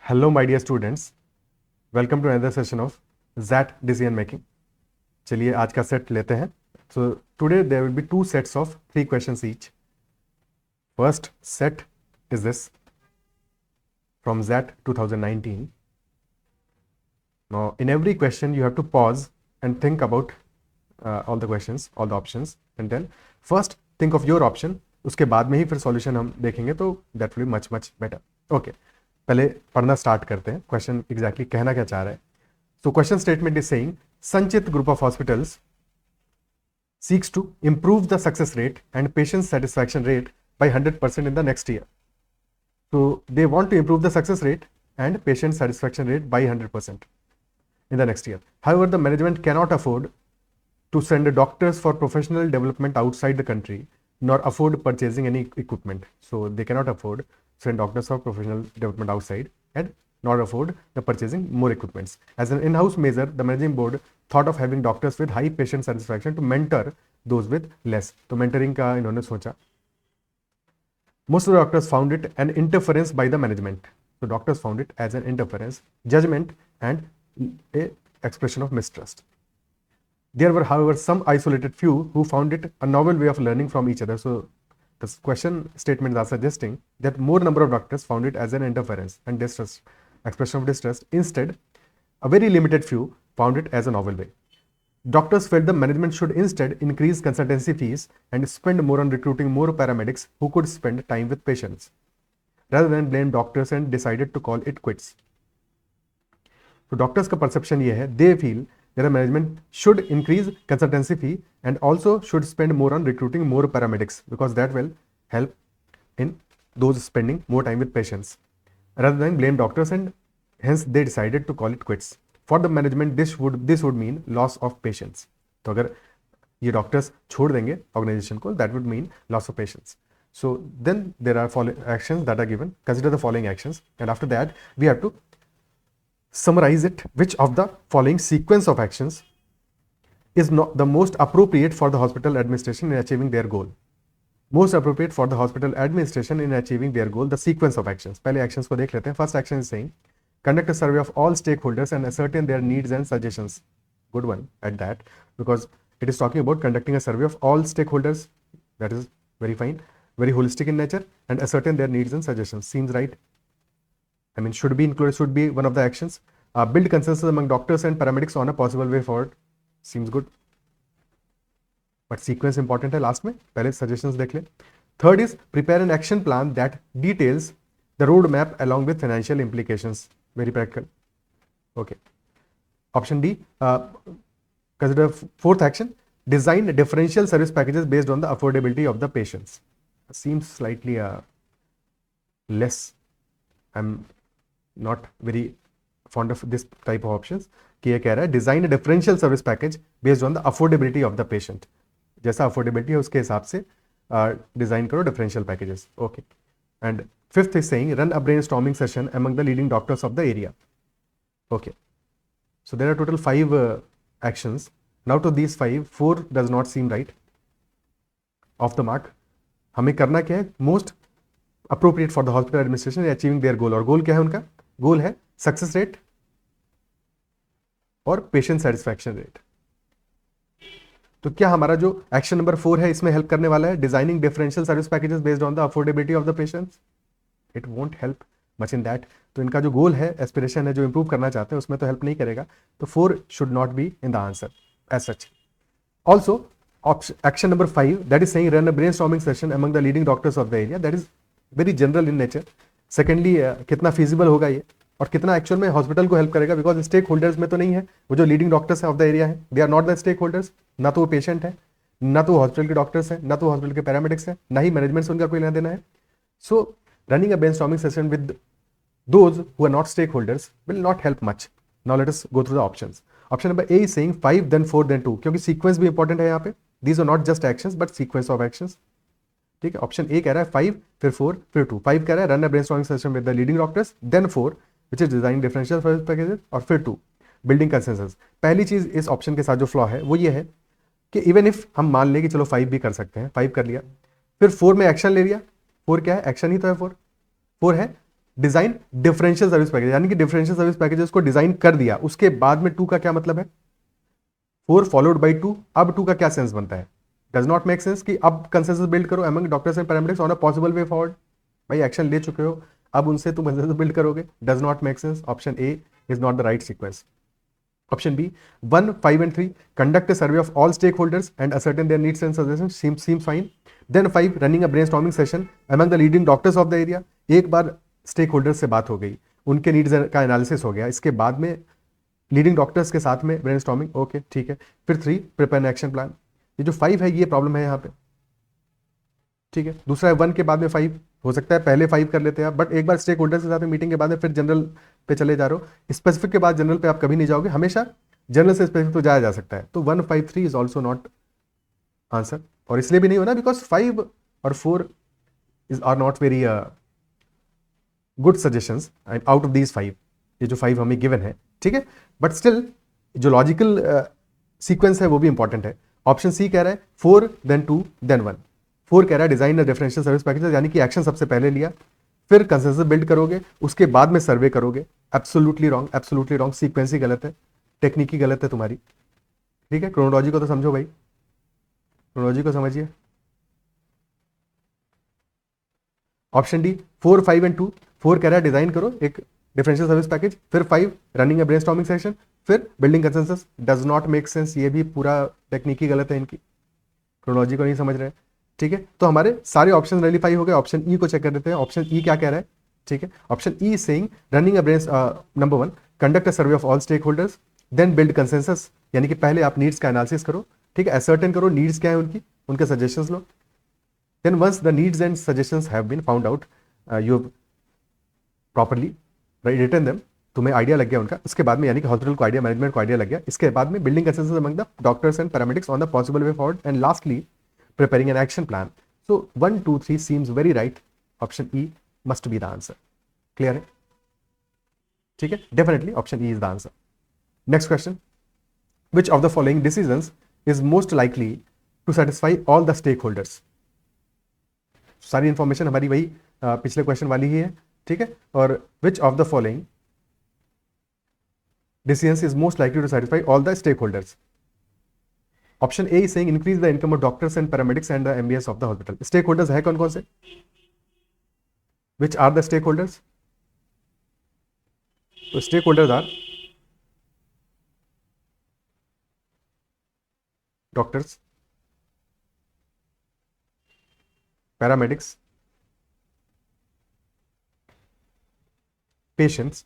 Hello, my dear students. Welcome to another session of ZAT decision making. चलिए आज का set लेते हैं. So today there will be two sets of 3 questions each. First set is this from ZAT 2019. Now in every question you have to pause and think about all the questions, all the options, and then first think of your option. उसके बाद में ही फिर solution हम देखेंगे तो that will be much better. Okay. पहले पढ़ना start करते हैं. क्वेश्चन एग्जैक्टली कहना क्या चाह रहा है. So question statement is saying Sanchit group of hospitals seeks to improve the success rate and patient satisfaction rate by 100% in the next year. So they want to improve the success rate and patient satisfaction rate by 100% in the next year. However, the management cannot afford to send doctors for professional development outside the country nor afford purchasing any equipment. So they cannot afford send doctors for professional development outside and not afford the purchasing more equipments. As an in-house measure, the managing board thought of having doctors with high patient satisfaction to mentor those with less. तो mentoring का इन्होंने सोचा. Most of the doctors found it an interference by the management. So doctors found it as an interference, judgment, and a expression of mistrust. There were, however, some isolated few who found it a novel way of learning from each other. So the question statements are suggesting that more number of doctors found it as an interference and distrust, expression of distrust. Instead, a very limited few found it as a novel way. Doctors felt the management should instead increase consultancy fees and spend more on recruiting more paramedics who could spend time with patients, rather than blame doctors, and decided to call it quits. So doctors का perception ये है, they feel that the management should increase consultancy fee and also should spend more on recruiting more paramedics because that will help in those spending more time with patients, rather than blame doctors, and hence they decided to call it quits. For the management, this would mean loss of patients. तो अगर ये doctors छोड़ देंगे organization को, that would mean loss of patients. So then there are following actions that are given. Consider the following actions, and after that we have to summarize it. Which of the following sequence of actions is not the most appropriate for the hospital administration in achieving their goal? Most appropriate for the hospital administration in achieving their goal, the sequence of actions. पहले actions को देख लेते हैं. First action is saying conduct a survey of all stakeholders and ascertain their needs and suggestions. Good one at that, because it is talking about conducting a survey of all stakeholders. That is very fine, very holistic in nature, and ascertain their needs and suggestions. Seems right. I mean, should be included, should be one of the actions. Build consensus among doctors and paramedics on a possible way forward. Seems good. But sequence important है last में. पहले suggestions देख ले. Third is prepare an action plan that details the roadmap along with financial implications. Very practical. Okay. Option D. Consider fourth action. Design differential service packages based on the affordability of the patients. Seems slightly less. I'm not very fond of this type of options. कि ये कह रहा है design a differential service package based on the affordability of the patient. जैसा affordability है उसके हिसाब से डिजाइन करो differential packages. Okay. And fifth is saying run a brainstorming session among the leading doctors of the area. Okay. So there are total 5 actions. Now to these 5, 4 does not seem right. Off the mark. हमें करना क्या है? Most appropriate for the hospital administration in achieving their goal. और goal क्या है उनका? Goal है success rate और patient satisfaction rate. तो क्या हमारा जो एक्शन नंबर 4 है इसमें हेल्प करने वाला है? Designing differential service packages based on the affordability of the patients. It won't help much in that. तो इनका जो गोल है, एस्पिरेशन है, जो इंप्रूव करना चाहते हैं, उसमें तो हेल्प नहीं करेगा. तो 4 should not be in the answer as such. Also action number 5 that is saying run a brainstorming session among the leading doctors of the area. That is very general in nature. Secondly कितना feasible होगा ये और कितना actual में hospital को help करेगा, because stake holders में तो नहीं है. वो जो leading doctors of the area है, they are not the stakeholders. ना तो वो पेशेंट है, ना तो हॉस्पिटल के डॉक्टर्स हैं, ना तो हॉस्पिटल के पैरामेडिक्स हैं, ना ही मैनेजमेंट से उनका कोई लेना देना है. So running a brainstorming session with those who are not stakeholders will not help much. Now let us go through the options. Option number A is saying 5 then 4 then 2, क्योंकि sequence भी important है यहाँ पे. These are not just actions but sequence of actions. ठीक है. Option A कह रहा है 5 फिर 4 फिर 2. 5 कह रहा है run a brainstorming session with the leading doctors, then 4 which is design differential service packages, और फिर 2 building consensus. पहली चीज इस ऑप्शन के साथ जो फ्लॉ है वो ये है कि इवन इफ हम मान ले कि चलो 5 भी कर सकते हैं, 5 कर लिया, फिर 4 में एक्शन ले लिया. 4 क्या है? एक्शन ही तो है. 4 है डिजाइन डिफरेंशियल सर्विस पैकेज, यानी कि डिफरेंशियल सर्विस पैकेजेस को डिजाइन कर दिया, उसके बाद में 2 का क्या मतलब है, 4 फॉलोड बाई 2, अब 2 का क्या सेंस बनता है, डज नॉट मेक सेंस कि अब कंसेंसस बिल्ड करो among doctors and paramedics on a possible way forward. भाई एक्शन ले चुके हो, अब उनसे तुम कंसेंसस बिल्ड करोगे, does not make sense. Option A is not the right sequence. Option B, 1, 5 and 3, conduct a survey of all stakeholders and ascertain their needs and suggestions, seems fine. Then 5, running a brainstorming session among the leading doctors of the area. एक बार stake holders से बात हो गई, उनके needs का analysis हो गया, इसके बाद में लीडिंग डॉक्टर्स के साथ में ब्रेनस्टॉर्मिंग, ओके ठीक है। फिर 3, प्रिपेयर एन एक्शन प्लान। ये जो 5 है ये प्रॉब्लम है यहाँ पे, ठीक है। दूसरा है 1 के बाद में 5, हो सकता है पहले 5 कर लेते हैं आप, बट एक बार स्टेक होल्डर्स के साथ में मीटिंग के बाद में फिर जनरल पे चले जा रहे हो, स्पेसिफिक के बाद जनरल पे आप कभी नहीं जाओगे, हमेशा जनरल से स्पेसिफिक तो जाया जा सकता है। तो 1, 5, 3 इज ऑल्सो नॉट आंसर, और इसलिए भी नहीं होना बिकॉज 5 और 4 is are not very good suggestions out of these 5, ये जो 5 हमें गिवन है, ठीक है। बट स्टिल जो लॉजिकल सीक्वेंस है वो भी इंपॉर्टेंट है। ऑप्शन सी कह रहा है 4 then 2 then 1। 4 कह रहा है डिजाइन डिफरेंशियल सर्विस पैकेजेस, यानी कि एक्शन सबसे पहले लिया, फिर कंसेंसस बिल्ड करोगे, उसके बाद में सर्वे करोगे। Absolutely wrong, absolutely wrong, sequence ही गलत है, टेक्निक ही गलत है तुम्हारी, ठीक है। क्रोनोलॉजी को तो समझो भाई, क्रोनोलॉजी को समझिए। ऑप्शन डी 4, 5 and 2, 4 कह रहा है डिजाइन करो एक डिफरेंशियल सर्विस पैकेज, फिर 5 रनिंग ए ब्रेनस्टॉर्मिंग सेशन, फिर building consensus, does not make sense, ये भी पूरा टेक्निक ही गलत है इनकी, क्रोनोलॉजी को नहीं समझ रहे, ठीक है। तो हमारे सारे ऑप्शन रेलिफाई हो गए। ऑप्शन ई को चेक कर देते हैं, ऑप्शन ई क्या कह रहा है, ठीक है। Option E saying running a brain, number 1, conduct a survey of all stake holders, then build consensus, यानी कि पहले आप नीड्स का एनालिसिस करो, ठीक है, असर्टेन करो नीड्स क्या है उनकी, उनके सजेशंस लो। Then once the needs and suggestions have been found out, you properly written them, तुम्हें आइडिया लग गया उनका, उसके बाद में यानी कि हॉस्पिटल को आइडिया, मैनेजमेंट को आइडिया लग गया, इसके बाद में building consensus among the doctors and paramedics on the possible way forward, and lastly preparing an action plan. So 1, 2, 3 seems very right. Option E must be the answer. Clear है, ठीक है, definitely option E is the answer. Next question, which of the following decisions is most likely to satisfy all the stakeholders? सारी information हमारी वही पिछले question वाली ही है, ठीक है। और which of the following decisions is most likely to satisfy all the stakeholders? Option A saying increase the income of doctors and paramedics and the MBS of the hospital. Stake holders है कौन कौन से, which are the stakeholders? तो stakeholders are doctors, paramedics, patients,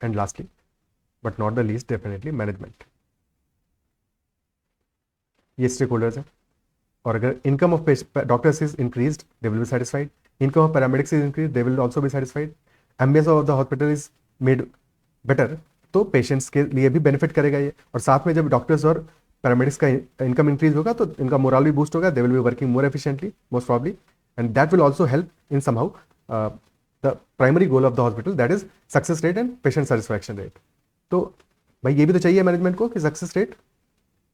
and lastly but not the least definitely management. ये stakeholders हैं। और अगर income of doctors is increased they will be satisfied, income of paramedics is increase they will also be satisfied, ambience of the hospital is made better, तो patients के लिए भी benefit करेगा ये। और साथ में जब डॉक्टर्स और पैरामेडिक्स का इनकम इंक्रीज होगा तो इनका मोरल भी बूस्ट होगा, दे will be working more efficiently most probably, and that will also help in somehow the primary goal of the hospital, that is success rate and patient satisfaction rate. तो भाई ये भी तो चाहिए मैनेजमेंट को कि सक्सेस रेट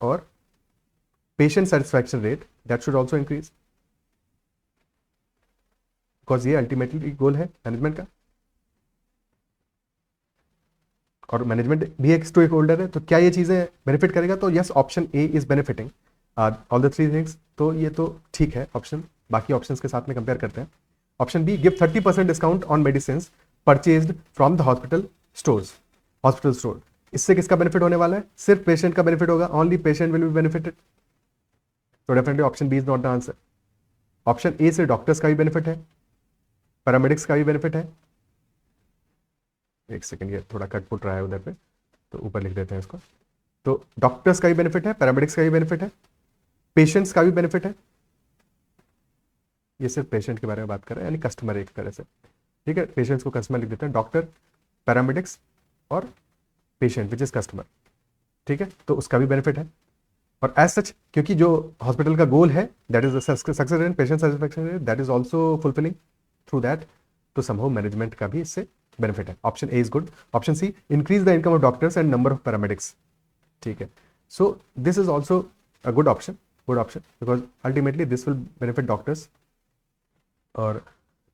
और patient satisfaction rate that should also increase, because ये अल्टीमेटली गोल है मैनेजमेंट का, और मैनेजमेंट भी एक स्टेक होल्डर है। तो क्या ये चीजें बेनिफिट करेगा? तो yes, option A is benefiting all the 3 things. तो ये तो ठीक है ऑप्शन, बाकी ऑप्शंस के साथ में कंपेयर करते हैं। Option B, give 30% discount on medicine purchased from the hospital stores, hospital store. इससे किसका बेनिफिट होने वाला है? सिर्फ पेशेंट का बेनिफिट होगा, only patient will be benefited. तो definitely option B is not the answer. Option A से डॉक्टर्स का भी बेनिफिट है, पैरामेडिक्स का भी बेनिफिट है। एक सेकंड, ये थोड़ा कट पुट रहा है उधर पे, तो ऊपर लिख देते हैं इसको। तो डॉक्टर्स का भी बेनिफिट है, पैरामेडिक्स का भी बेनिफिट है, पेशेंट्स का भी बेनिफिट है। ये सिर्फ पेशेंट के बारे में बात कर रहे हैं, यानी कस्टमर एक तरह से, ठीक है। पेशेंट्स को कस्टमर लिख देते हैं, डॉक्टर, पैरामेडिक्स और पेशेंट विच इज कस्टमर, ठीक है। तो उसका भी बेनिफिट है। और एज सच, क्योंकि जो हॉस्पिटल का गोल है that is success and patient satisfaction rate, that is also fulfilling through that, तो समहाउ मैनेजमेंट का भी इससे बेनिफिट है। Option A is good. Option C, increase the income of doctors and number of paramedics, ठीक है। So this is also a good option because ultimately this will benefit doctors और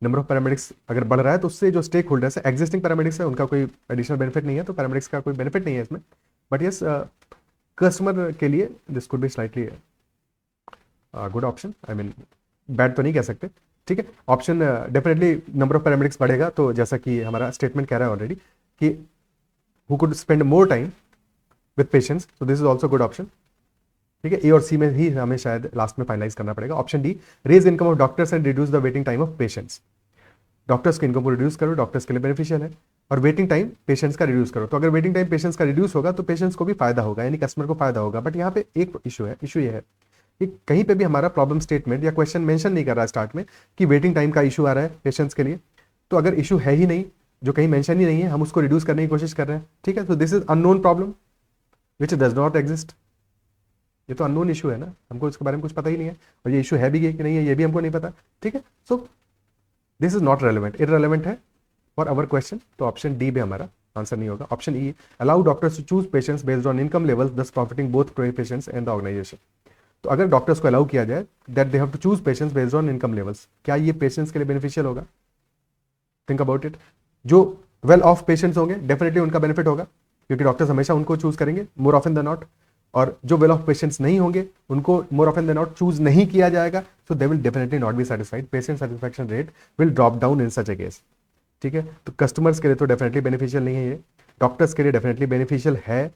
number of paramedics अगर बढ़ रहा है तो उससे जो स्टेक होल्डर्स है, एग्जिस्टिंग पैरामेडिक्स है, उनका कोई एडिशनल बेनिफिट नहीं है, तो पैरामेडिक्स का कोई बेनिफिट नहीं है इसमें, बट यस कस्टमर के लिए this could be slightly good option, I mean bad तो नहीं कह सकते, ठीक है। Option definitely number of paramedics बढ़ेगा तो जैसा कि हमारा स्टेटमेंट कह रहा है ऑलरेडी कि who could spend more time with patients, तो this is also good option, ठीक है। ए और सी में ही हमें शायद लास्ट में फाइनलाइज करना पड़ेगा। Option D, raise income of doctors and reduce the waiting time of patients, doctors की इनकम को रिड्यूस करो, डॉक्टर्स के लिए बेनिफिशियल है, और वेटिंग टाइम पेशेंट्स का रिड्यूस करो, तो अगर वेटिंग टाइम पेशेंट्स का रिड्यूस होगा तो पेशेंट्स को भी फायदा होगा, यानी कस्टमर को फायदा होगा। बट यहाँ पे एक इशू है, इशू ये है कि कहीं पे भी हमारा प्रॉब्लम स्टेटमेंट या क्वेश्चन मेंशन नहीं कर रहा है स्टार्ट में कि वेटिंग टाइम का इशू आ रहा है पेशेंट्स के लिए, तो अगर इशू है ही नहीं, जो कहीं मेंशन ही नहीं है, हम उसको रिड्यूस करने की कोशिश कर रहे हैं, ठीक है। तो this is unknown problem which does not exist, ये तो अननोन इशू है ना, हमको इसके बारे में कुछ पता ही नहीं है, और ये इशू है भी कि नहीं है ये भी हमको नहीं पता, ठीक है। So this is not relevant, irrelevant है फॉर अवर क्वेश्चन, तो ऑप्शन डी भी हमारा आंसर नहीं होगा। Option E, allow doctors to choose patients based on income levels thus profiting both patients and the organisation, तो अगर डॉक्टर्स को allow किया जाए that they have to choose patients based on income levels, क्या ये patients के लिए beneficial होगा? Think about it. जो वेल ऑफ पेशेंट्स होंगे डेफिनेटली उनका बेनिफिट होगा, क्योंकि डॉक्टर्स हमेशा उनको चूज करेंगे मोर ऑफन देन नॉट, और जो वेल ऑफ पेशेंट्स नहीं होंगे उनको more often than not choose नहीं किया जाएगा, so they will definitely not be satisfied, patient satisfaction rate will drop down in such a case, ठीक है। तो कस्टमर्स के लिए तो डेफिनेटली बेनिफिशियल नहीं है ये, डॉक्टर्स के लिए डेफिनेटली बेनिफिशियल है,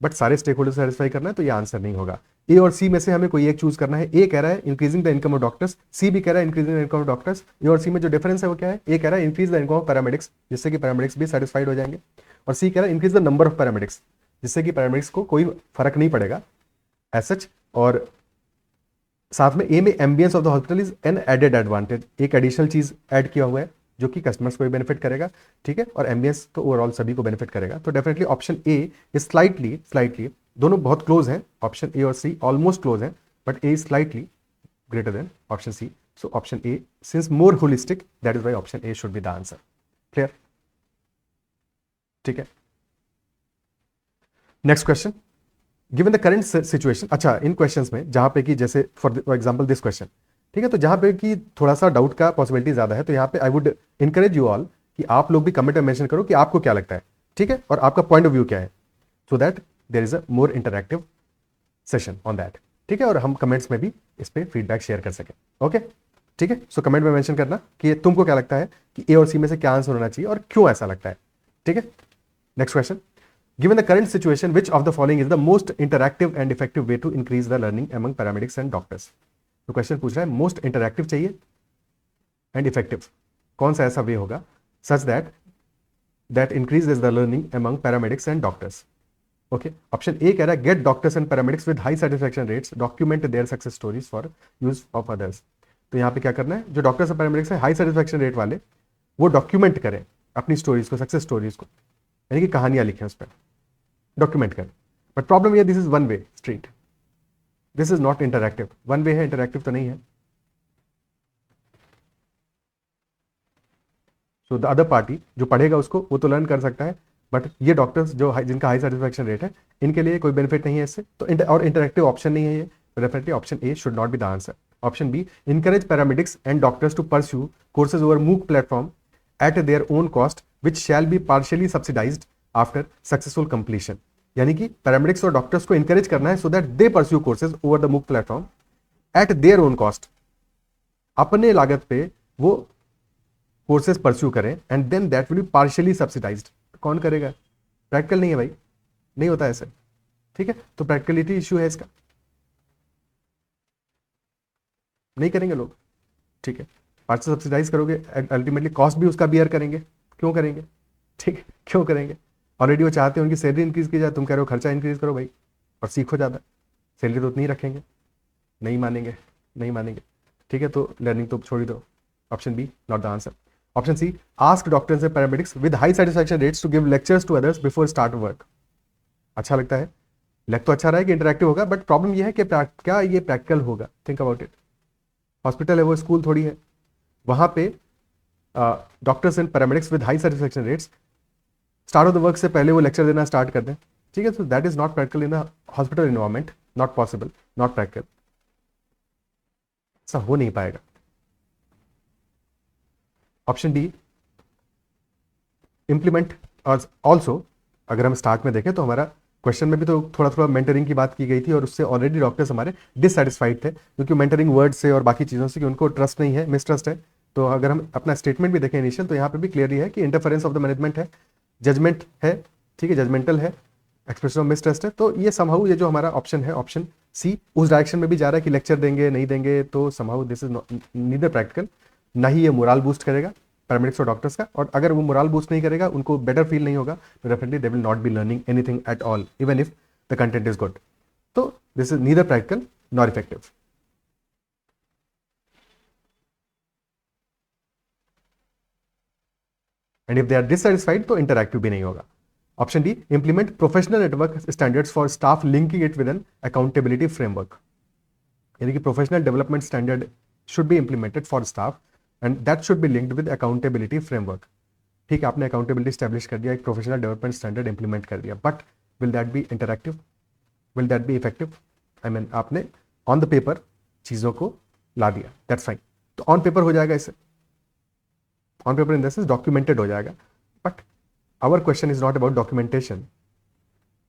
बट सारे स्टेक होल्डर सेटिस्फाई करना है तो ये आंसर नहीं होगा। ए और सी में से हमें कोई एक चूज करना है। ए कह रहा है increasing the income of doctors, C भी कह रहा है increasing the income of doctors. A और सी में जो डिफरेंस है वो क्या है? ए कह रहा है increase the income of paramedics, जिससे कि पैरामेडिक्स भी सेटिस्फाइड हो जाएंगे, और सी कह रहा है increase the number of paramedics, जिससे कि पैरामेडिक्स को कोई फर्क नहीं पड़ेगा एज सच। और साथ में ए में ambience of the hospital is an added advantage, एक एडिशनल चीज ऐड किया हुआ है जो कि कस्टमर्स को भी बेनिफिट करेगा, ठीक है, और एम्बियंस तो ओवरऑल सभी को बेनिफिट करेगा। तो definitely option A is slightly दोनों बहुत क्लोज हैं, ऑप्शन ए और सी ऑलमोस्ट क्लोज हैं, but A is slightly greater than option C, so option A since more holistic, that is why option A should be the answer. Clear? ठीक है। Next question, given the current situation, अच्छा इन questions में जहां पे कि जैसे for example this question, ठीक है, तो जहां पे कि थोड़ा सा डाउट का पॉसिबिलिटी ज्यादा है, तो यहाँ पे I would encourage you all कि आप लोग भी कमेंट में मेंशन करो कि आपको क्या लगता है, ठीक है, और आपका पॉइंट ऑफ व्यू क्या है, so that there is a more interactive session on that, ठीक है, और हम कमेंट्स में भी इस पर फीडबैक शेयर कर सकें। ओके, ठीक है, सो कमेंट में मेंशन करना कि तुमको क्या लगता है कि ए और सी में से क्या आंसर होना चाहिए और क्यों ऐसा लगता है, ठीक है। Next question, given the current situation which of the following is the most interactive and effective way to increase the learning among paramedics and doctors? तो क्वेश्चन पूछ रहा है मोस्ट इंटरैक्टिव चाहिए एंड इफेक्टिव, कौन सा ऐसा वे होगा such that increases the learning among paramedics and doctors? Okay, option A कह रहा है get doctors and paramedics with high satisfaction rates document their success stories for use of others. तो यहाँ पे क्या करना है, जो डॉक्टर्स और पैरामेडिक्स है हाई सेटिस्फैक्शन रेट वाले, वो डॉक्यूमेंट करें अपनी स्टोरीज को, सक्सेस स्टोरीज को, यानी कि कहानियां लिखें उस पर, डॉक्यूमेंट करें। बट प्रॉब्लम ये this is one way street, this is not interactive, one way है, इंटरैक्टिव तो नहीं है। सो द अदर पार्टी जो पढ़ेगा उसको वो तो लर्न कर सकता है, बट ये डॉक्टर्स जो जिनका हाई सेटिस्फैक्शन रेट है इनके लिए कोई बेनिफिट नहीं है इससे, तो और इंटरैक्टिव ऑप्शन नहीं है ये, तो definitely option A should not be the answer. Option B, encourage paramedics and doctors to pursue courses over MOOC platform at their own cost which shall be partially subsidized after successful completion, यानी कि paramedics और doctors को encourage करना है so that they pursue courses over the MOOC platform at their own cost, अपने लागत पे वो कोर्सेज परस्यू करें, and then that will be partially subsidised. कौन करेगा? प्रैक्टिकल नहीं है भाई, नहीं होता ऐसे, ठीक है, तो प्रैक्टिकलिटी इश्यू है इसका, नहीं करेंगे लोग, ठीक है। पार्शियल सब्सिडाइज करोगे, अल्टीमेटली कॉस्ट भी उसका बियर करेंगे, क्यों करेंगे, ठीक है, क्यों करेंगे? ऑलरेडी वो चाहते हैं उनकी सैलरी इंक्रीज की जाए, तुम कह रहे हो खर्चा इंक्रीज करो भाई और सीखो ज़्यादा, सैलरी तो उतनी रखेंगे, नहीं मानेंगे, नहीं मानेंगे, ठीक है, तो लर्निंग तो छोड़ दो। Option B not the answer. Option C, ask doctors and paramedics with high satisfaction rates to give lectures to others before start work. अच्छा लगता है, लग तो अच्छा रहा है कि इंटरैक्टिव होगा, बट प्रॉब्लम यह है कि क्या ये प्रैक्टिकल होगा? थिंक अबाउट इट, हॉस्पिटल है वो, स्कूल थोड़ी है, वहां पे doctors and paramedics with high satisfaction rates start of the work से पहले वो लेक्चर देना स्टार्ट कर दें, ठीक है, तो that is not practical in the hospital environment, not possible, not practical, ऐसा हो नहीं पाएगा। Option D implement. और ऑल्सो अगर हम स्टार्ट में देखें तो हमारा क्वेश्चन में भी तो थोड़ा थोड़ा मेंटरिंग की बात की गई थी और उससे ऑलरेडी डॉक्टर्स हमारे डिससेटिस्फाइड थे क्योंकि मेंटरिंग वर्ड से और बाकी चीज़ों से कि उनको ट्रस्ट नहीं है, मिसट्रस्ट है। तो अगर हम अपना स्टेटमेंट भी देखें इनिशियल तो यहाँ पे भी क्लियरली है कि इंटरफेरेंस ऑफ द मैनेजमेंट है, जजमेंट है, ठीक है, जजमेंटल है, एक्सप्रेशन ऑफ मिसट्रस्ट है। तो ये समहाउ ये जो हमारा ऑप्शन है ऑप्शन सी उस डायरेक्शन में भी जा रहा है कि लेक्चर देंगे नहीं देंगे, तो somehow this is neither practical, ना ही ये मोरल बूस्ट करेगा पैरामेडिक्स और डॉक्टर्स का। और अगर वो मोरल बूस्ट नहीं करेगा, उनको बेटर फील नहीं होगा, तो definitely they will not be learning anything at all even if the content is good. तो this is neither practical nor effective. And if they are dissatisfied तो इंटरैक्टिव भी नहीं होगा। Option D implement professional network standards for staff linking it with an accountability framework. यानी कि professional development standard should be implemented for staff and that should be linked with accountability framework. ठीक है, आपने accountability establish कर दिया, एक professional development standard implement कर दिया, but will that be interactive, will that be effective? I mean आपने on the paper चीज़ों को ला दिया, दैट्स फाइन, तो ऑन पेपर हो जाएगा, इससे on paper in the sense documented हो जाएगा। But our question is not about documentation,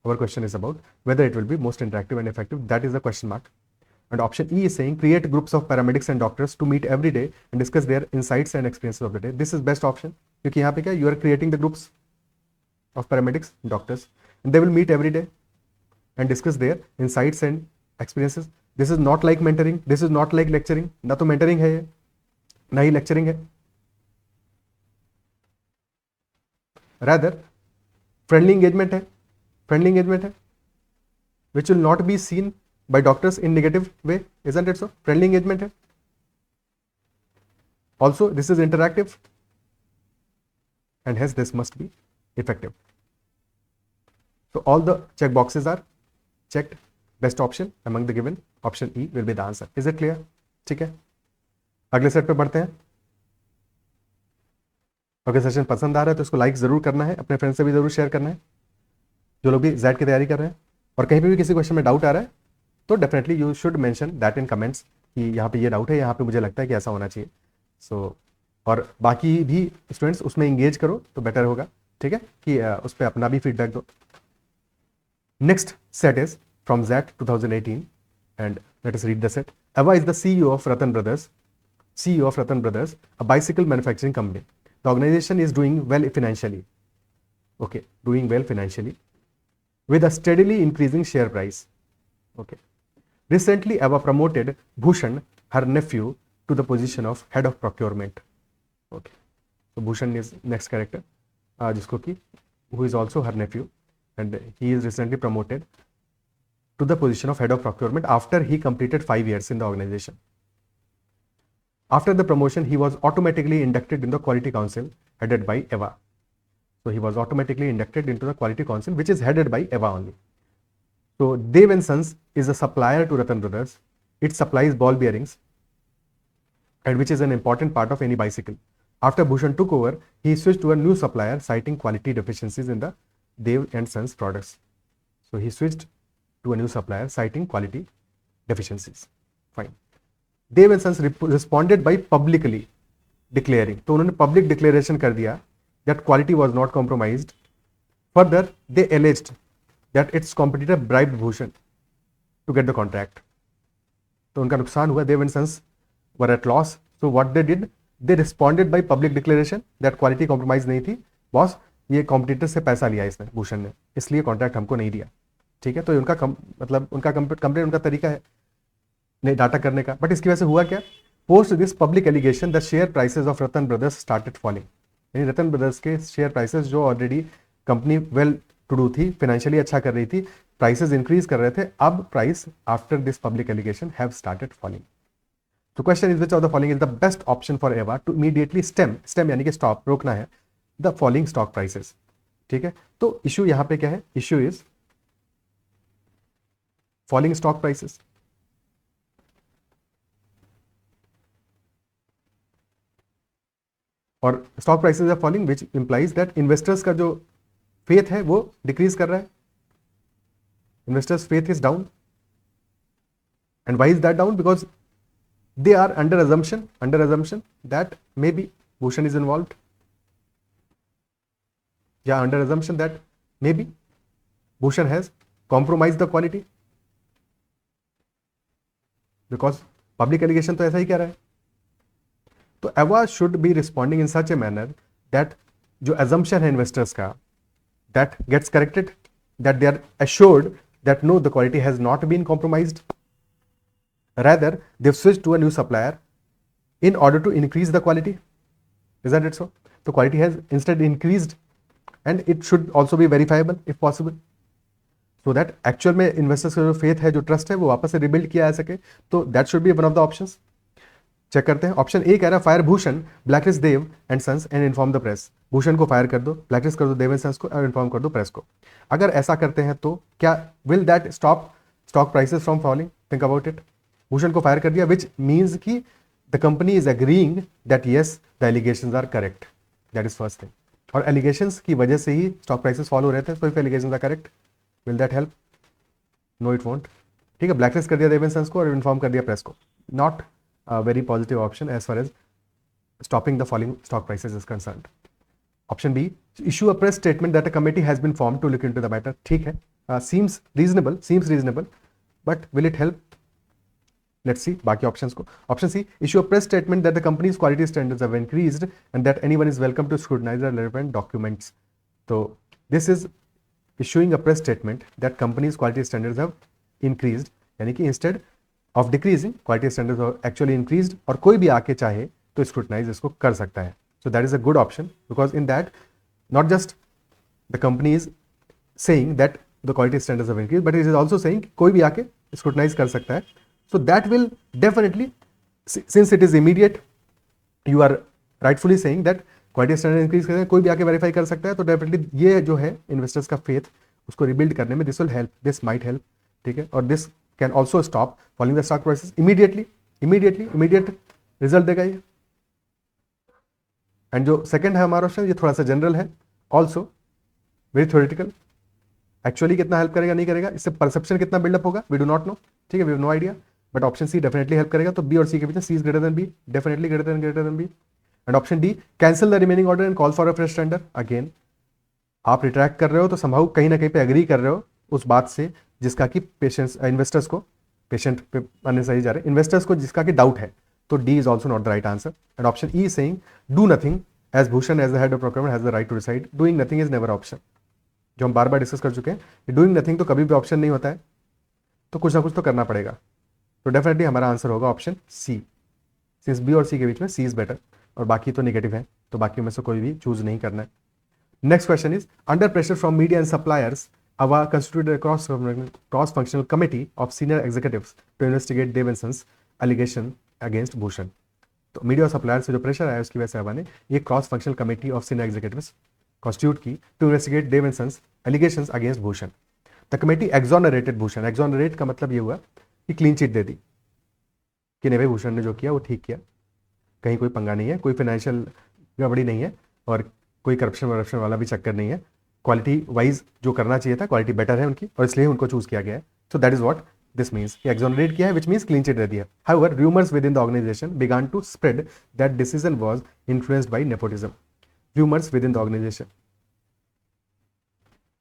our question is about whether it will be most interactive and effective. That is the question mark. And option E is saying create groups of paramedics and doctors to meet every day and discuss their insights and experiences of the day. This is best option क्योंकि यहाँ पे क्या, you are creating the groups of paramedics and doctors and they will meet every day and discuss their insights and experiences. This is not like mentoring, this is not like lecturing. ना तो mentoring है ये, ना ही lecturing है, rather friendly engagement है, friendly engagement है, which will not be seen by doctors in negative way, isn't it so? Friendly engagement hai. Also this is interactive and hence this must be effective. So all the check boxes are checked. Best option among the given, option E will be the answer. Is it clear? ठीक है, अगले set पे बढ़ते हैं। अगर session पसंद आ रहा है तो इसको लाइक जरूर करना है, अपने फ्रेंड से भी जरूर शेयर करना है जो लोग भी जेड की तैयारी कर रहे हैं। और कहीं पे भी किसी क्वेश्चन में डाउट आ रहा है तो definitely you should mention that in comments कि यहाँ पे ये डाउट है, यहाँ पे मुझे लगता है कि ऐसा होना चाहिए। सो और बाकी भी स्टूडेंट्स उसमें इंगेज करो तो बेटर होगा, ठीक है, कि उस पर अपना भी फीडबैक दो। Next set is from ZET 2018 and let us read the set. Ava is the CEO of Ratan Brothers, CEO of Ratan Brothers, a bicycle manufacturing company. The organization is doing well financially. Okay, doing well financially with a steadily increasing share price. Okay. Recently, Eva promoted Bhushan, her nephew, to the position of head of procurement. Okay. So Bhushan is next character, जिसको कि who is also her nephew, and he is recently promoted to the position of head of procurement after he completed 5 years in the organization. After the promotion, he was automatically inducted in the Quality Council headed by Eva. So he was automatically inducted into the Quality Council, which is headed by Eva only. So Dev and Sons is a supplier to Ratan Brothers. It supplies ball bearings, and which is an important part of any bicycle. After Bhushan took over, he switched to a new supplier, citing quality deficiencies in the Dev and Sons products. So he switched to a new supplier, citing quality deficiencies. Fine. Dev and Sons responded by publicly declaring. तो उन्होंने public declaration कर दिया that quality was not compromised. Further, they alleged that its competitor bribed Bhushan to get the contract. तो उनका नुकसान हुआ, Dev and Sons were at loss. So what they did, they responded by public declaration that quality compromise नहीं थी, boss ये competitor से पैसा लिया इसने, भूषण ने, इसलिए कॉन्ट्रैक्ट हमको नहीं दिया। ठीक है, तो उनका मतलब उनका कंप्लेंट, उनका तरीका है नहीं डाटा करने का। बट इसकी वजह से हुआ क्या, post this public allegation the share prices of Ratan brothers started falling. यानी रतन ब्रदर्स के शेयर प्राइसेस, जो already company well to do थी, फाइनेंशियली अच्छा कर रही थी, प्राइसेस इंक्रीज कर रहे थे, अब price after this public allegation have started falling. तो question is which of the following is the best option for Ava to immediately stem यानी कि स्टॉप, रोकना है द फॉलिंग स्टॉक प्राइसेस। ठीक है, तो इशू यहां पे क्या है, issue is falling stock prices. और stock prices are falling which implies that investors का जो फेथ है वो डिक्रीज कर रहा है, investors faith is down. And why is that down, because they are under assumption that maybe Bhushan is involved? Yeah, under assumption that maybe Bhushan has compromised the quality, because public allegation तो ऐसा ही कह रहा है. तो Ava should be responding in such a manner that जो assumption है investors का, that gets corrected, that they are assured that no, the quality has not been compromised. Rather, they've switched to a new supplier in order to increase the quality. Isn't it so? The quality has instead increased, and it should also be verifiable if possible, so that actual में investors का जो faith है, जो trust है, वो वापस से rebuild किया जा सके. तो that should be one of the options. Check करते हैं. ऑप्शन ए कह रहा है fire Bhushan, blacklist Dev and Sons and inform the press. Bhushan को फायर कर दो, ब्लैकलिस्ट कर दो देव एंड सन्स को, और इन्फॉर्म कर दो प्रेस को. अगर ऐसा करते हैं तो क्या will that stop stock prices from falling? Think about it. Bhushan को फायर कर दिया, विच मीन्स कि the company is agreeing that yes the allegations are correct. That is first thing. और एलिगेशंस की वजह से ही स्टॉक प्राइसेस फॉलो हो रहे थे. So if allegations are correct, will that help? No, it won't. ठीक है, ब्लैकलिस्ट कर दिया देव एंड सन्स को और इन्फॉर्म कर दिया प्रेस को. Not a very positive option as far as stopping the falling stock prices is concerned. Option B, issue a press statement that a committee has been formed to look into the matter. ठीक है, seems reasonable, but will it help? Let's see बाकी options को. Option C, issue a press statement that the company's quality standards have increased and that anyone is welcome to scrutinize the relevant documents. So this is issuing a press statement that company's quality standards have increased, यानी कि instead of decreasing, quality standards are actually increased, और कोई भी आके चाहे तो scrutinize इसको कर सकता है. So that is a good option, because in that not just the company is saying that the quality standards have increased, but it is also saying कोई भी आके scrutinize कर सकता है. So that will definitely, since it is immediate, you are rightfully saying that quality standard increase करें, कोई भी आके verify कर सकता है. तो definitely ये जो है investors का faith उसको rebuild करने में this will help, this might help. ठीक है, और this can also stop falling the stock prices immediate result देगा ये. एंड जो सेकंड है हमारा ऑप्शन, ये थोड़ा सा जनरल है, ऑल्सो वेरी थ्योरेटिकल. एक्चुअली कितना हेल्प करेगा नहीं करेगा, इससे परसेप्शन कितना बिल्डअप होगा, वी डू नॉट नो. ठीक है, we have no idea, but option C definitely help करेगा. तो बी और सी के बीच में C is greater than B, definitely greater than B. And option D, cancel the remaining order and call for a fresh tender. Again आप retract कर रहे हो तो संभव कहीं ना कहीं पे एग्री कर रहे हो उस बात से जिसका कि पेशेंट्स इन्वेस्टर्स को, पेशेंट पे आने सही जा रहे हैं, इन्वेस्टर्स को जिसका कि डाउट है. तो D is also not the right answer. And option E saying do nothing as Bhushan as the head of procurement has the right to decide. Doing nothing is never option, जो हम बार बार discuss कर चुके हैं. Doing nothing तो कभी भी option नहीं होता है, तो कुछ ना कुछ तो करना पड़ेगा. तो डेफिनेटली हमारा आंसर होगा ऑप्शन सी. सिंस बी और सी के बीच में सी इज बेटर, और बाकी तो नेगेटिव है, तो बाकी में से कोई भी चूज नहीं करना है. Next question is, under pressure from media and suppliers, Ava constituted a cross-functional committee of senior executives to investigate Dev and Sons allegation against Bhushan. तो मीडिया और सप्लायर से जो प्रेशर आया उसकी वजह से अवा ने ये cross functional committee of senior executives constitute की to investigate Dev and sons allegations against Bhushan. The committee exonerated Bhushan. Exonerate का मतलब ये हुआ कि क्लीन चिट दे दी कि नहीं भाई भूषण ने जो किया वो ठीक किया, कहीं कोई पंगा नहीं है, कोई फाइनेंशियल गड़बड़ी नहीं है, और कोई करप्शन वरप्शन वाला भी चक्कर नहीं है. क्वालिटी वाइज जो करना चाहिए था, क्वालिटी बेटर है उनकी, और इसलिए उनको चूज किया गया है. So that is what this means. Exonerate किया है, विच मीन्स क्लीन चिट दे दिया. However rumours within the organisation began to spread that decision was influenced by nepotism. Rumours within the organisation,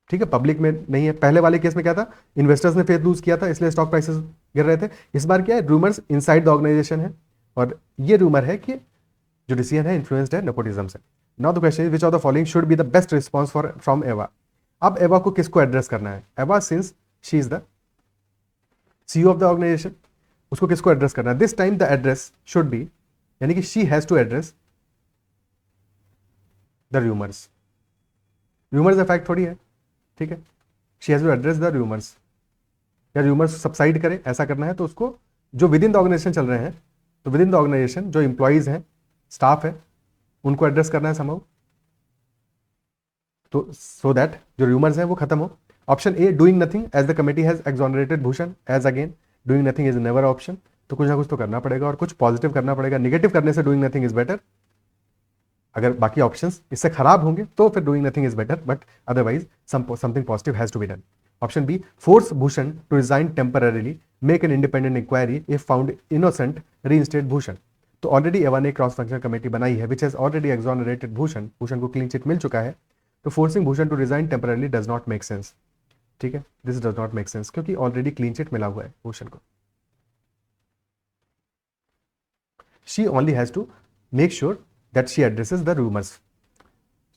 ठीक है, public में नहीं है. पहले वाले केस में क्या था, इन्वेस्टर्स ने फेथ लूज किया था इसलिए स्टॉक प्राइसेस गिर रहे थे. इस बार क्या है, रूमर्स इनसाइड द ऑर्गेनाइजेशन है, और ये रूमर है कि जो डिसीजन है इन्फ्लुएंस्ड है नेपोटिज्म से. Now the question is which of the following should be the best response for from Ava. अब एवा को किसको एड्रेस करना है? Ava since she is the CEO of the organisation, उसको किसको एड्रेस करना है? This time the address should be, यानी कि she has to address the rumours. Rumours fact थोड़ी है, ठीक है. She has to address the rumours, या रूमर्स सबसाइड करे, ऐसा करना है तो उसको जो विद इन द ऑर्गेनाइजेशन चल रहे हैं, तो विद इन द ऑर्गेनाइजेशन जो इंप्लॉइज हैं, स्टाफ है, उनको एड्रेस करना है समहाउ, तो सो दैट जो रूमर्स हैं वो खत्म हो. Option A, doing nothing as the committee has exonerated Bhushan. As again doing nothing is never option, तो कुछ ना कुछ तो करना पड़ेगा, और कुछ पॉजिटिव करना पड़ेगा. नेगेटिव करने से डूइंग नथिंग इज बेटर. अगर बाकी ऑप्शंस इससे खराब होंगे तो फिर doing nothing is better, but otherwise something positive has to be done. Option B, force Bhushan to resign temporarily, make an independent inquiry, if found innocent reinstate Bhushan. तो already Ava ने cross function committee बनाई है which has already exonerated Bhushan, Bhushan को clean chit मिल चुका है, तो forcing Bhushan to resign temporarily does not make sense. ठीक है, this does not make sense क्योंकि ऑलरेडी क्लीन चिट मिला हुआ है भूषण को। She only has to make sure that she addresses the rumours,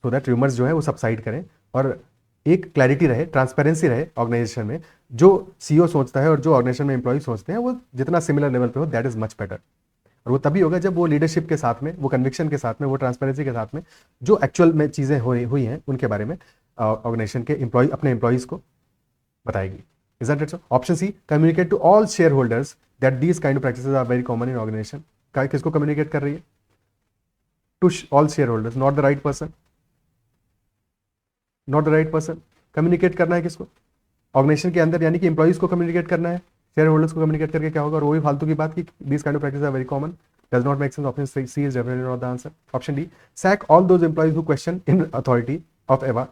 so that rumours जो है वो सबसाइड करें और एक क्लैरिटी रहे, ट्रांसपेरेंसी रहे ऑर्गेनाइजेशन में। जो सीईओ सोचता है और जो ऑर्गेनाइजेशन में एम्प्लॉय सोचते हैं वो जितना सिमिलर लेवल पे हो, दैट इज मच बेटर। और वो तभी होगा जब वो लीडरशिप के साथ में, वो कन्विक्शन के साथ में, वो ट्रांसपेरेंसी के साथ में जो एक्चुअल में चीज़ें हुई हैं उनके बारे में ऑर्गेनाइजेशन के एम्प्लॉय अपने एम्प्लॉयज़ को बताएगी। Is that it so? Option C, communicate to all share holders that these kind of practices are very common in organisation. किसको कम्युनिकेट कर रही है? To all share holders, not the right person, not the right person. Communicate करना है किसको? Organisation के अंदर, यानी कि एम्प्लॉइज को कम्युनिकेट करना है। शेयर होल्डर्स को कम्युनिकेट करके क्या होगा? और वही फालतू की बात कि this kind of practice are very common, does not make sense. Option C is definitely not the answer. Option D, sack all those employees who question in authority of Ava.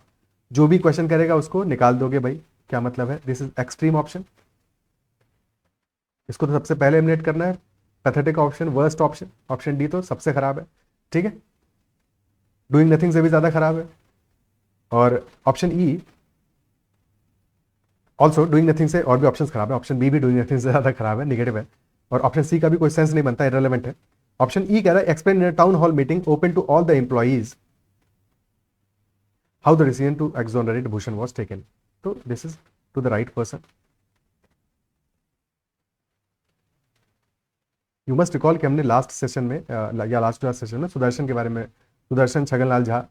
जो भी क्वेश्चन करेगा उसको निकाल दोगे भाई, क्या मतलब है? दिस इज एक्सट्रीम ऑप्शन, इसको तो सबसे पहले एलिमिनेट करना है। Pathetic option, worst option, option D तो सबसे खराब है। ठीक है, डूइंग नथिंग से भी ज्यादा खराब है। और option E also doing nothing से और भी ऑप्शन खराब है। ऑप्शन बी भी डूइंग नथिंग से ज्यादा खराब है, निगेटिव है। और ऑप्शन सी का भी कोई सेंस नहीं बनता, इररिलेवेंट है। ऑप्शन ई कह रहा है explain in a town hall meeting open to all the employees how the decision to exonerate Bhushan was taken. तो this is to the right person. You must recall कि हमने लास्ट सेशन में या last session में सुदर्शन के बारे में, सुदर्शन छगनलाल झा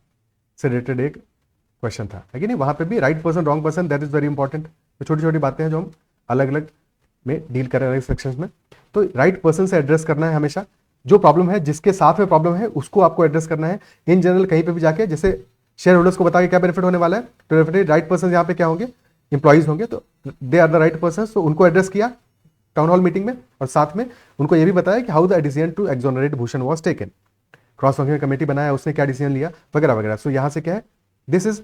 से रिलेटेड एक क्वेश्चन था, है कि नहीं? वहां पे भी right person wrong person, that is very important. तो छोटी छोटी बातें हैं जो हम अलग अलग में डील कर रहे हैं सेक्शंस में। तो राइट पर्सन से एड्रेस करना है हमेशा। जो प्रॉब्लम है, जिसके साथ में प्रॉब्लम है, उसको आपको एड्रेस करना है। इन जनरल कहीं पे भी जाके जैसे शेयर होल्डर्स को बता के क्या बेनिफिट होने वाला है, तो डेफिनेटली राइट पर्सन यहाँ पे क्या होंगे? इंप्लॉइज होंगे। तो they are the right person, तो उनको एड्रेस किया टाउन हॉल मीटिंग में, और साथ में उनको ये भी बताया कि how the decision to exonerate Bhushan was taken. Cross function committee बनाया, उसने क्या डिसीजन लिया, वगैरह वगैरह। सो यहाँ से क्या है? This is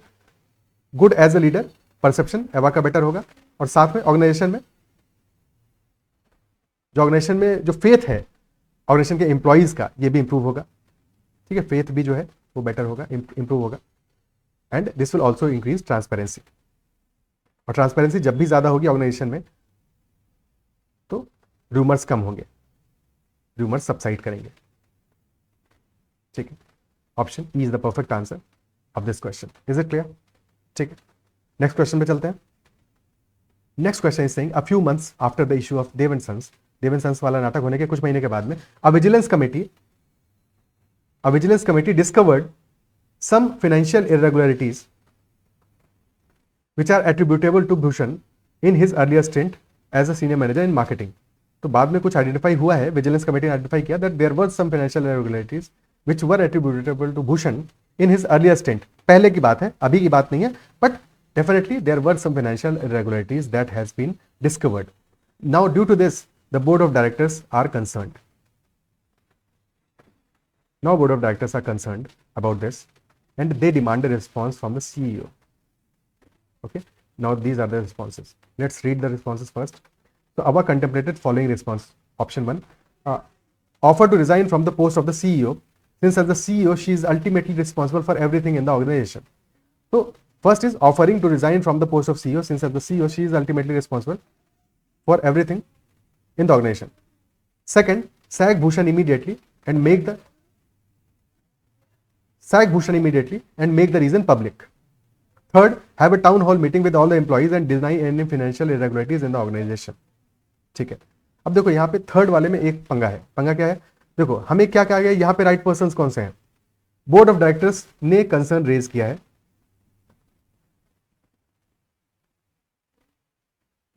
good as a leader, perception Ava का बेटर होगा। और साथ में ऑर्गेनाइजेशन में, जो ऑर्गेनाइजेशन में जो फेथ है ऑर्गेनाइजेशन के एम्प्लॉइज का, ये भी इंप्रूव होगा। ठीक है, फेथ भी जो है वो बेटर होगा, इंप्रूव होगा। And this will also increase transparency. और ट्रांसपेरेंसी जब भी ज्यादा होगी ऑर्गेनाइजेशन में तो रूमर्स कम होंगे, रूमर्स सबसाइड करेंगे। ठीक है, option E is the perfect answer of this question. Is it clear? ठीक है, नेक्स्ट क्वेश्चन पे चलते हैं। Next question is saying a few months after the issue of Dev and sons, Dev and sons वाला नाटक होने के कुछ महीने के बाद में a vigilance committee discovered some financial irregularities which are attributable to Bhushan in his earlier stint as a senior manager in marketing। तो बाद में कुछ आइडेंटिफाई हुआ है, विजिलेंस कमेटी ने आइडेंटिफाई किया that there were some financial irregularities which were attributable to Bhushan in his earlier stint. पहले की बात है, अभी की बात नहीं है, but definitely there were some financial irregularities that has been discovered. Now due to this the board of directors are concerned. Now board of directors are concerned about this and they demand a response from the CEO. Okay, now these are the responses. Let's read the responses first. So Ava contemplated following response. Option 1, offer to resign from the post of the CEO, since as the CEO she is ultimately responsible for everything in the organization. So first is offering to resign from the post of CEO, since as the CEO she is ultimately responsible for everything in the organization. Second, sack Bhushan immediately and make the reason public. Third, have a town hall meeting with all the employees and deny any financial irregularities in the organization. ठीक है, अब देखो यहाँ पे third वाले में एक पंगा है। पंगा क्या है? देखो हमें क्या क्या गया यहाँ पे, राइट पर्सन कौन से हैं? बोर्ड ऑफ डायरेक्टर्स ने कंसर्न रेज किया है,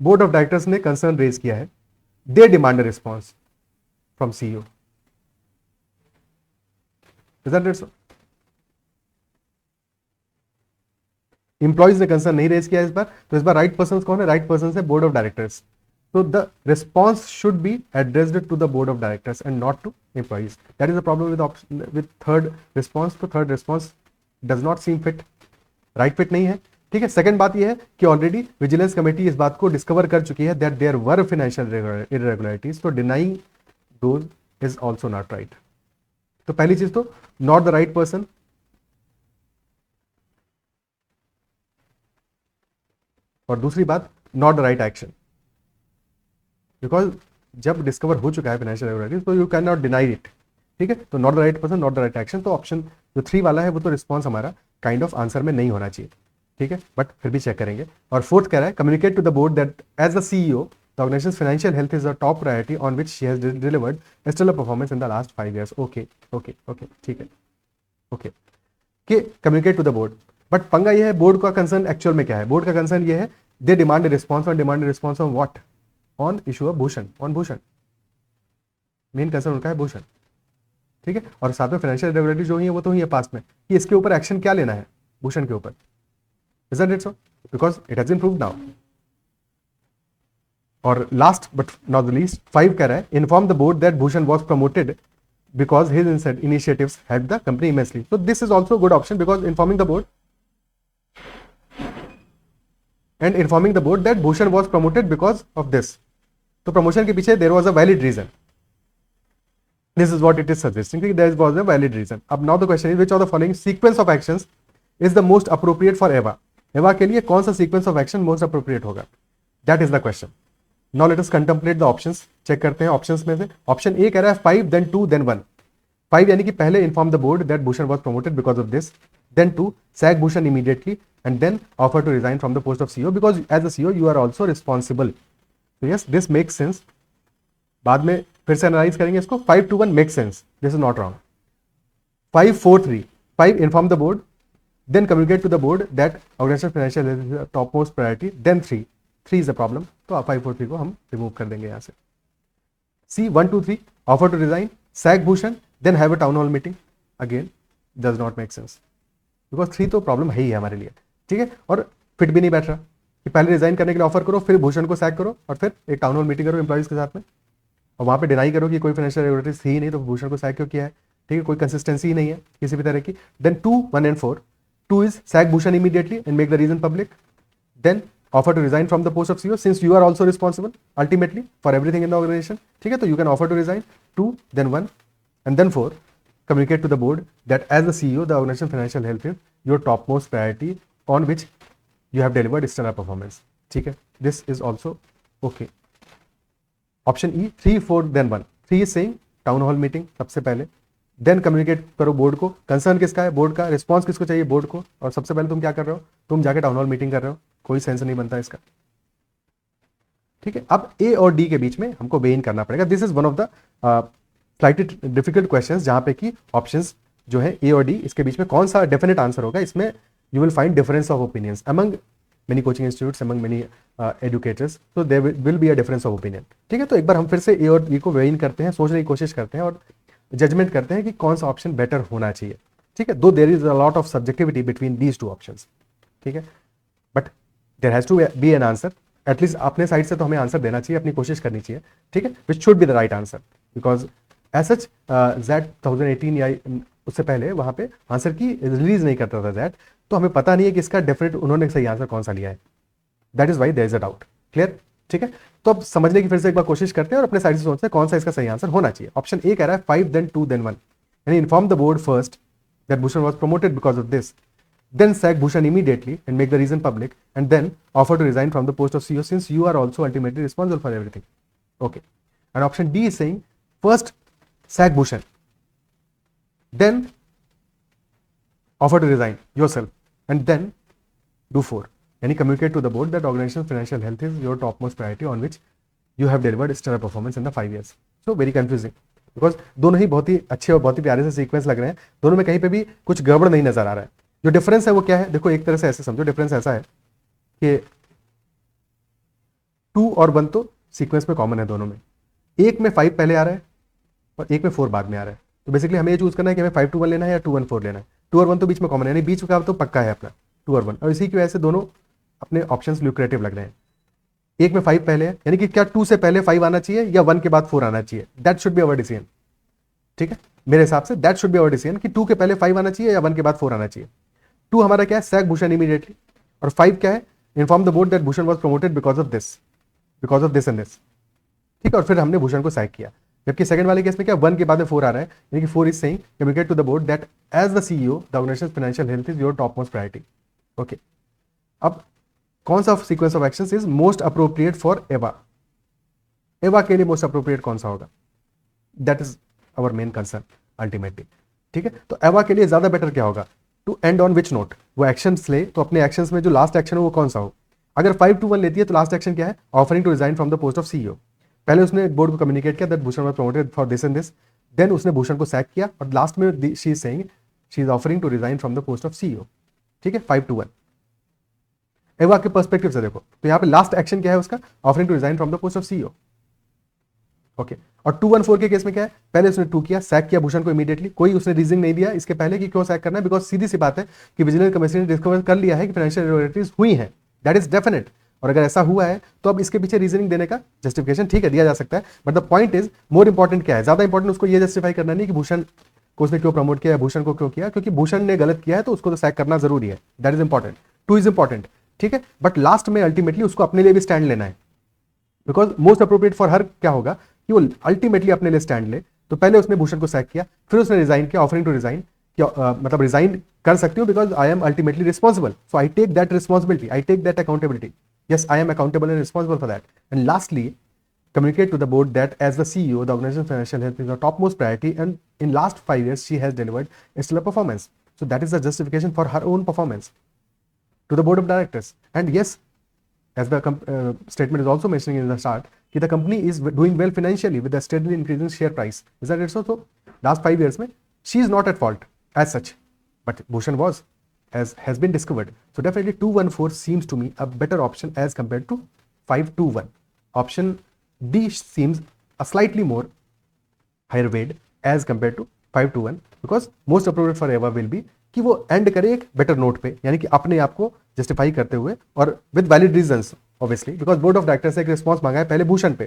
बोर्ड ऑफ डायरेक्टर्स ने कंसर्न रेज किया है, they demand a response from CEO. Is that it? Employees ने कंसर्न नहीं रेज किया इस बार, तो इस बार राइट पर्सन कौन है? राइट पर्सन है बोर्ड ऑफ डायरेक्टर्स। तो the response should be addressed to the board of directors and not to employees. That is the problem with option with third response. तो third response does not seem fit, right fit नहीं है। ठीक है, second बात यह है कि already vigilance committee इस बात को डिस्कवर कर चुकी है that there were financial irregularities, तो denying those is also not right. तो पहली चीज तो नॉट द राइट पर्सन, और दूसरी बात not the right action, because जब डिस्कवर हो चुका है फाइनेंशियल इरेगुलरिटीज तो you can not deny it, ठीक है। तो not the right person, not the right action, तो ऑप्शन जो 3 वाला है वो तो रिस्पॉन्स हमारा काइंड ऑफ आंसर में नहीं होना चाहिए, ठीक है, बट फिर भी चेक करेंगे। और फोर्थ कह रहा है communicate to the board that as the CEO the organisation's financial health is the top priority on which she has delivered stellar performance in the last 5 years। Okay okay okay, ठीक है, okay, कि communicate to the board. But पंगा ये है, board का concern actual में क्या है? बोर्ड का कंसर्न ये है they demand response, on demand response on what? On issue of Bhushan, on Bhushan, main concern उनका है भूषण, ठीक है। और साथ में फाइनेंशियल इरेगुलरिटीज जो हुई है वो तो हुई है पास्ट में, कि इसके ऊपर एक्शन क्या लेना है भूषण के ऊपर, isn't it so? Because it has been proved now. और last but not the least 5 कह रहा है inform the board that Bhushan was promoted because his initiatives helped the company immensely. So this is also a good option because informing the board and informing the board that Bhushan was promoted because of this. तो promotion के पीछे there was a valid reason. This is what it is suggesting. There was a valid reason. अब now the question is which of the following sequence of actions is the most appropriate for EVA? EVA के लिए कौन सा sequence of action most appropriate होगा? That is the question. Now let us contemplate the options. Check करते हैं options में से। Option A कह रहा है 5 then 2 then 1। 5 यानी कि पहले inform the board that Bhushan was promoted because of this, then 2 sack Bhushan immediately and then offer to resign from the post of CEO because as a CEO you are also responsible. तो yes this makes sense. बाद में फिर से analyse करेंगे इसको। 5 to 1 makes sense, this is not wrong. 5 4 3, 5 inform the board then communicate to the board that organisation financial top most priority, then 3 is the problem. तो आप 5 4 3 को हम रिमूव कर देंगे यहाँ से। C 1 2 3 offer to resign sack Bhushan then have a town hall meeting, again does not make sense because 3 तो problem है ही है हमारे लिए, ठीक है। और फिट भी नहीं बैठ रहा कि पहले रिजाइन करने के लिए ऑफर करो, फिर भूषण को सैक करो और फिर एक टाउन हॉल मीटिंग करो एम्प्लॉइज के साथ में, और वहां पे डिनाई करो कि कोई फाइनेंशियल इरेगुलरिटीज थी ही नहीं तो भूषण को सैक क्यों किया है, ठीक है, कोई कंसिस्टेंसी ही नहीं है किसी भी तरह की। Then 2 1 and 4, 2 is sack Bhushan immediately and make the reason public, then offer to resign from the post of CEO since you are also responsible ultimately for everything in the organization, ठीक है, तो you can offer to resign 2 then 1 and then 4 communicate to the board that as the CEO the organization financial health is your topmost priority on which you have delivered stellar performance, ठीक है, this is also okay. Option E 3 4 then 1, 3 is saying town hall meeting सबसे पहले, then communicate करो board को। Concern किसका है? Board का। Response किसको चाहिए? बोर्ड को। और सबसे पहले तुम क्या कर रहे हो? तुम जाके टाउन हॉल मीटिंग कर रहे हो, कोई सेंस नहीं बनता इसका, ठीक है। अब ए और डी के बीच में हमको वेइन करना पड़ेगा। This is one of the slightly difficult questions जहां पे कि ऑप्शंस जो है ए और डी, इसके बीच में कौन सा डेफिनेट आंसर होगा। इसमें you will find difference of opinions among many coaching institutes, among many educators, तो there will be a difference of opinion, ठीक है। तो एक बार हम फिर से ए और डी को वेइन करते हैं, सोचने की कोशिश करते हैं और जजमेंट करते हैं कि कौन सा ऑप्शन बेटर होना चाहिए, ठीक है। Though there is a lot of subjectivity between these 2 options, ठीक है, but there has to be an answer. At least अपने साइड से तो हमें आंसर देना चाहिए, अपनी कोशिश करनी चाहिए, ठीक है, which should be the right answer because as such Z 2018 या उससे पहले वहां पे आंसर की रिलीज नहीं करता था Z, तो हमें पता नहीं है कि इसका डेफिनेट उन्होंने सही आंसर कौन सा लिया है। That is why there is a doubt. Clear, ठीक है। तो अब समझने की फिर से एक बार कोशिश करते हैं और अपने साइड से सोचते हैं कौन सा इसका सही आंसर होना चाहिए। ऑप्शन ए कह रहा है 5 then 2 then 1, यानी inform the board first that Bhushan was promoted because of this, then sack Bhushan immediately and make the reason public, and then offer to resign from the post of CEO since you are also ultimately responsible for everything. Okay. And option D is saying first sack Bhushan, then offer to resign yourself, and then do 4. Yani communicate to the board that organizational financial health is your topmost priority on which you have delivered stellar performance in the 5 years. So very confusing because दोनों ही बहुत ही अच्छे और बहुत ही प्यारे से sequence लग रहे हैं, दोनों में कहीं पे भी कुछ गड़बड़ नहीं नजर आ रहा है। जो डिफरेंस है वो क्या है? देखो एक तरह से ऐसे समझो, डिफरेंस ऐसा है कि 2 और 1 तो सीक्वेंस में कॉमन है दोनों में, एक में 5 पहले आ रहा है और एक में 4 बाद में आ रहा है। तो बेसिकली हमें ये चूज करना है कि हमें 5 to 1 लेना है या 2 1 4 लेना है। 2 और 1 तो बीच में कॉमन है, यानी बीच का तो पक्का है अपना 2 और 1, और इसी की वजह से दोनों अपने ऑप्शंस ल्यूक्रेटिव लग रहे हैं। एक में 5 पहले है, यानी कि क्या 2 से पहले 5 आना चाहिए या 1 के बाद 4 आना चाहिए? That should be our decision, ठीक है, मेरे हिसाब say that should be our decision कि 2 के पहले 5 आना चाहिए या 1 के बाद 4 आना चाहिए। 2 हमारा क्या है? सैक भूषण इमीडिएटली, और 5 क्या है? Inform the board that Bhushan was promoted because of this and this, ठीक है, और फिर हमने भूषण को सैक किया। जबकि सेकंड वाले केस में क्या 1 के बाद में 4 आ रहा है, यानी कि 4 is saying communicate to the board that as the CEO the organisation financial health is your top most priority. Okay, अब कौन सा sequence of actions is most appropriate for Ava? Ava के लिए मोस्ट अप्रोप्रिएट कौन सा होगा? That is our main concern ultimately. ठीक है, तो एवा के लिए ज्यादा बेटर क्या होगा? To end on which note? वो एक्शंस ले तो अपने एक्शंस में जो लास्ट एक्शन है वो कौन सा हो? अगर 5-1 लेती है तो लास्ट एक्शन क्या है? Offering to resign from the post of CEO. पहले उसने बोर्ड को कम्युनिकेट किया that Bhushan was promoted for this and this, then उसने भूषण को सैक किया और लास्ट में she is saying she is offering to resign from the post of CEO. ठीक है, 5-1 एवा के पर्सपेक्टिव से देखो तो यहाँ पे लास्ट एक्शन क्या है उसका? Offering to resign from the post of CEO. Okay, और 2-1-4 के केस में क्या है? पहले उसने 2 किया, सैक किया भूषण को इमीडिएटली, कोई उसने रीजनिंग नहीं दिया इसके पहले कि क्यों सैक करना है, बिकॉज सीधी सी बात है कि विजिलेंस कमीशन ने डिस्कवर कर लिया है कि फाइनेंशियल इरेगुलरिटीज हुई हैं, दैट इज डेफिनेट। और अगर ऐसा हुआ है तो अब इसके पीछे रीजनिंग देने का जस्टिफिकेशन ठीक है दिया जा सकता है, but the point is more important क्या है? ज्यादा इंपॉर्टेंट उसको ये जस्टिफाई करना नहीं कि भूषण को उसने क्यों प्रमोट किया, भूषण को क्यों किया, क्योंकि भूषण ने गलत किया है तो उसको तो सैक करना जरूरी है, that is important. 2 is important, ठीक है, बट लास्ट में अल्टीमेटली उसको अपने लिए भी स्टैंड लेना है, because most appropriate for her क्या होगा कि वो अल्टीमेटली अपने लिए स्टैंड ले। तो पहले उसने भूषण को सैक किया, फिर उसने रिजाइन किया, ऑफरिंग टू रिजाइन, मतलब रिजाइन कर सकती हूँ because I am ultimately responsible, so I take that responsibility, I take that accountability, yes I am accountable and responsible for that. And lastly, communicate to the board that as the CEO the organization's financial health is our topmost priority and in last 5 years she has delivered stellar performance, so that is the justification for her own performance to the board of directors. And yes, as the statement is also mentioning in the start that the company is doing well financially with a steadily increasing share price, is that it? So last 5 years mein she is not at fault as such, but Bhushan was, as has been discovered. So definitely 2-1-4 seems to me a better option as compared to 5-2-1. Option D seems a slightly more higher weight as compared to 5-2-1 because most appropriate for Eva will be कि वो and करे एक better note पे, यानी कि अपने आप को जस्टिफाई करते हुए और with valid reasons obviously, because board of directors ने एक रिस्पॉन्स मांगा है पहले भूषण पे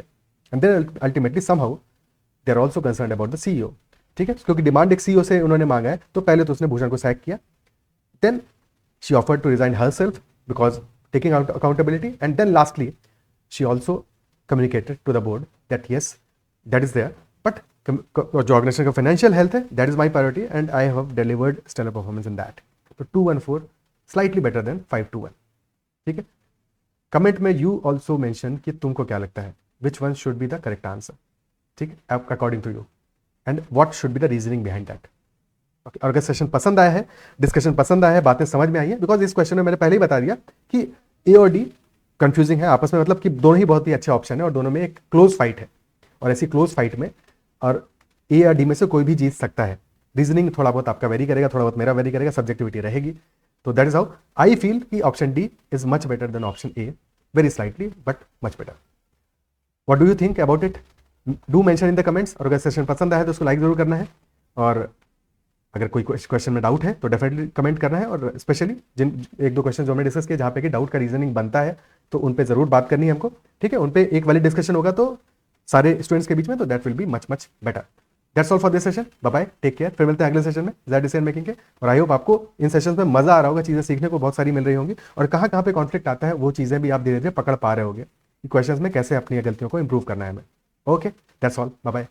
and then ultimately somehow they are also concerned about the CEO. ठीक है, क्योंकि डिमांड एक सीईओ से उन्होंने मांगा है तो पहले तो उसने भूषण को सैक किया, then she offered to resign herself because taking out accountability, and then lastly she also communicated to the board that yes that is there, but जो ऑर्गेनाइजेशन का फाइनेंशियल हेल्थ है that is my priority and I have delivered stellar performance in that. तो 2-1-4 slightly better than 5-2-1. ठीक है, comment में you also mention कि तुमको क्या लगता है which one should be the correct answer, ठीक है, according to you, and what should be the reasoning behind that. Okay, और अगर सेशन पसंद आया है, डिस्कशन पसंद आया है, बातें समझ में आई है, बिकॉज इस क्वेश्चन में मैंने पहले ही बता दिया कि ए और डी कंफ्यूजिंग है आपस में, मतलब कि दोनों ही बहुत ही अच्छे ऑप्शन है और दोनों में एक क्लोज फाइट है, और ऐसी क्लोज फाइट में और ए या डी में से कोई भी जीत सकता है। रीजनिंग थोड़ा बहुत आपका वेरी करेगा, थोड़ा बहुत मेरा वेरी करेगा, सब्जेक्टिविटी रहेगी, तो that is how I feel कि option D is much better than option A, very slightly but much better. What do you think about it? Do mention in the comments, और अगर session पसंद आया तो उसको like जरूर करना है, और अगर कोई क्वेश्चन में डाउट है तो डेफिनेटली कमेंट करना है, और स्पेशली जिन 1-2 क्वेश्चन जो हमने डिस्कस किए जहाँ पे कि डाउट का रीजनिंग बनता है तो उन पे जरूर बात करनी है हमको, ठीक है, उन पे एक वैलिड डिस्कशन होगा तो सारे स्टूडेंट्स के बीच में, तो that will be much much better. That's all for this session, bye bye, take care, फिर मिलते हैं अगले सेशन में ज़ेड डिसीजन मेकिंग के, और आई होप आपको इन सेशन में मजा आ रहा होगा, चीज़ें सीखने को बहुत सारी मिल रही होंगी, और कहाँ कहाँ पे कॉन्फ्लिक्ट आता है वो चीज़ें भी आप धीरे धीरे पकड़ पा रहे होंगे, क्वेश्चन में कैसे अपनी गलतियों को इंप्रूव करना है हमें। Okay, that's all, bye bye.